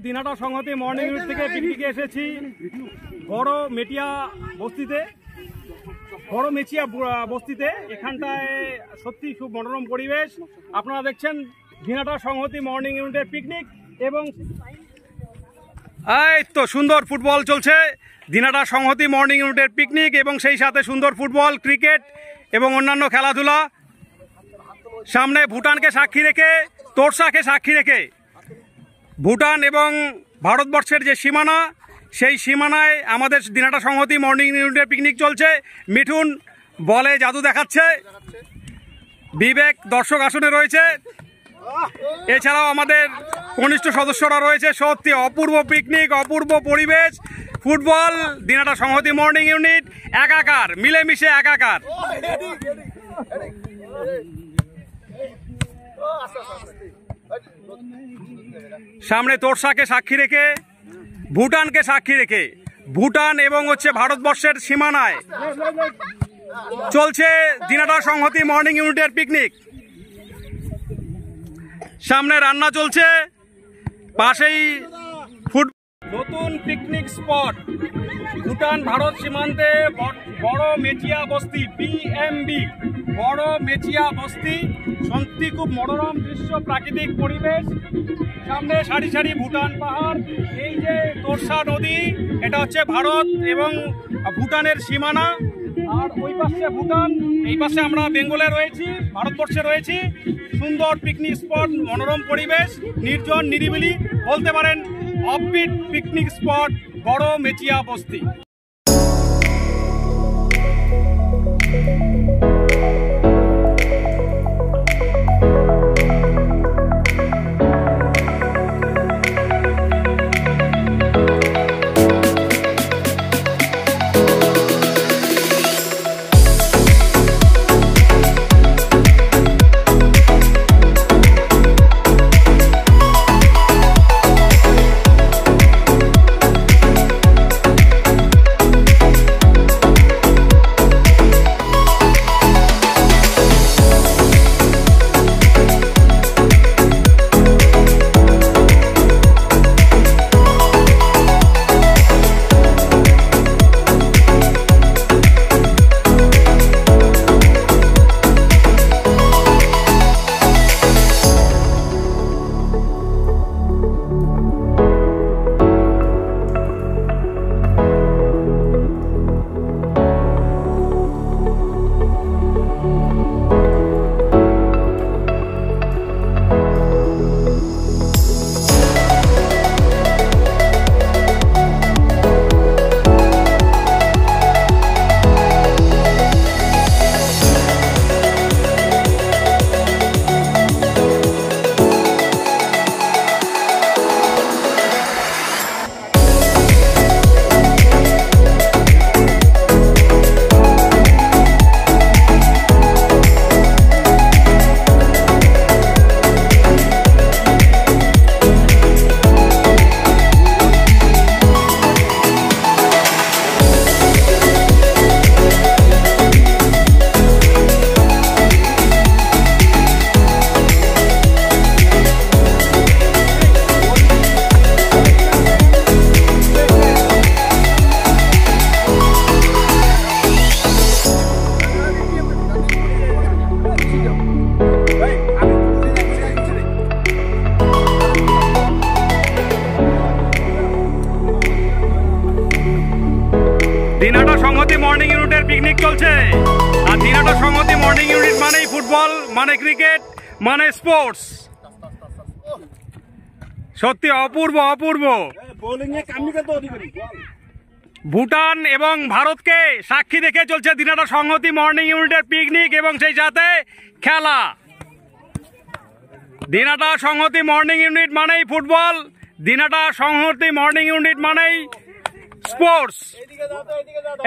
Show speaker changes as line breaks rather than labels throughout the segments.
দিনাটা সংহতি morning unit থেকে পিকনিকে এসেছি বড় মেচিয়া বস্তিতে। এখানটায় সত্যি খুব মনোরম পরিবেশ। আপনারা দেখছেন দিনাটা সংহতি মর্নিং ইউনিটের পিকনিক এবং এই তো সুন্দর ফুটবল চলছে। দিনাটা সংহতি মর্নিং ইউনিটের পিকনিক এবং সেই সাথে সুন্দর ফুটবল, ক্রিকেট এবং অন্যান্য খেলাধুলা। সামনে ভুটানকে সাক্ষী রেখে, তোরসাকে সাক্ষী রেখে ভুটান এবং ভারতবর্ষের যে সীমানা, সেই সীমানায় আমাদের দিনাটা সংহতি মর্নিং ইউনিটের পিকনিক চলছে। মিঠুন বলে জাদু দেখাচ্ছে, বিবেক দর্শক আসনে রয়েছে, এছাড়াও আমাদের কনিষ্ঠ সদস্যরা রয়েছে। সত্যি অপূর্ব পিকনিক, অপূর্ব পরিবেশ। ফুটবল, দিনাটা সংহতি মর্নিং ইউনিট একাকার, মিলেমিশে একাকার। সামনে তোরসাকে সাক্ষী রেখে, ভুটানকে সাক্ষী রেখে, ভুটান এবং ভারতবর্ষের সীমানায় চলছে দিনাটা সংহতি মর্নিং ইউনিটের পিকনিক। সামনে রান্না চলছে, পাশেই নতুন পিকনিক স্পট ভুটান ভারত সীমান্তে বড় মেচিয়া বস্তি, BMB বড় মেচিয়া বস্তি। সত্যি খুব মনোরম দৃশ্য, প্রাকৃতিক পরিবেশ। সামনে সারি সারি ভুটান পাহাড়, এই যে তোরসা নদী, এটা হচ্ছে ভারত এবং ভুটানের সীমানা। আর ওই পাশে ভুটান, এই পাশে আমরা বেঙ্গলে রয়েছি, ভারতবর্ষে রয়েছি। সুন্দর পিকনিক স্পট, মনোরম পরিবেশ, নির্জন নিরিবিলি, বলতে পারেন অফবিট পিকনিক স্পট বড় মেচিয়া বস্তি। দিনাটা সংহতি মর্নিং ইউনিটের পিকনিক চলছে। আর দিনাটা সংহতি মর্নিং ইউনিট মানেই ফুটবল, মানে ক্রিকেট, মানে স্পোর্টস। সত্যি অপূর্ব অপূর্ব। ভুটান এবং ভারতকে সাক্ষী রেখে চলছে দিনাটা সংহতি মর্নিং ইউনিটের পিকনিক এবং সেই সাথে খেলা। দিনাটা সংহতি মর্নিং ইউনিট মানেই ফুটবল, দিনাটা সংহতি মর্নিং ইউনিট মানেই স্পোর্টস।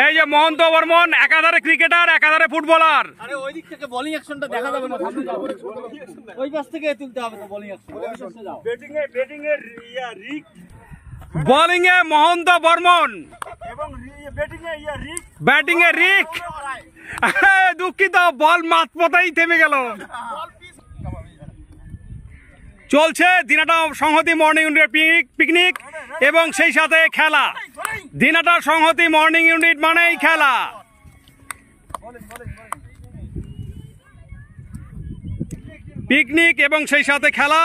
এই যে মহন্ত বর্মন একাধারে ক্রিকেটার, একাধারে ফুটবলার। বোলিং এ মহন্ত বর্মন, ব্যাটিং এ রিক। দুঃখিত, বল মাঝপথেই থেমে গেল। চলছে দিনাটা সংহতি মর্নিং ইউনিটের পিকনিক এবং সেই সাথে খেলা। দিনাটা সংহতি মর্নিং ইউনিট মানেই খেলা। পিকনিক এবং সেই সাথে খেলা।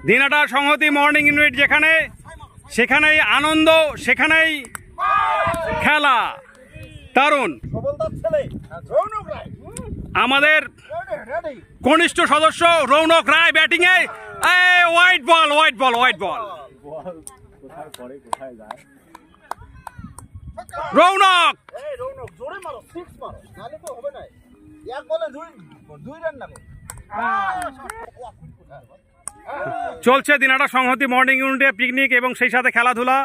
দিনাটা সংহতি মর্নিং ইউনিট যেখানে, সেখানেই আনন্দ, সেখানেই খেলা। দারুণ। আমাদের কনিষ্ঠ সদস্য রৌনক রায় ব্যাটিং এ, white ball white ball white ball. Rounak চলছে দিনাটা সংহতি মর্নিং ইউনিটে পিকনিক এবং সেই সাথে খেলাধুলা।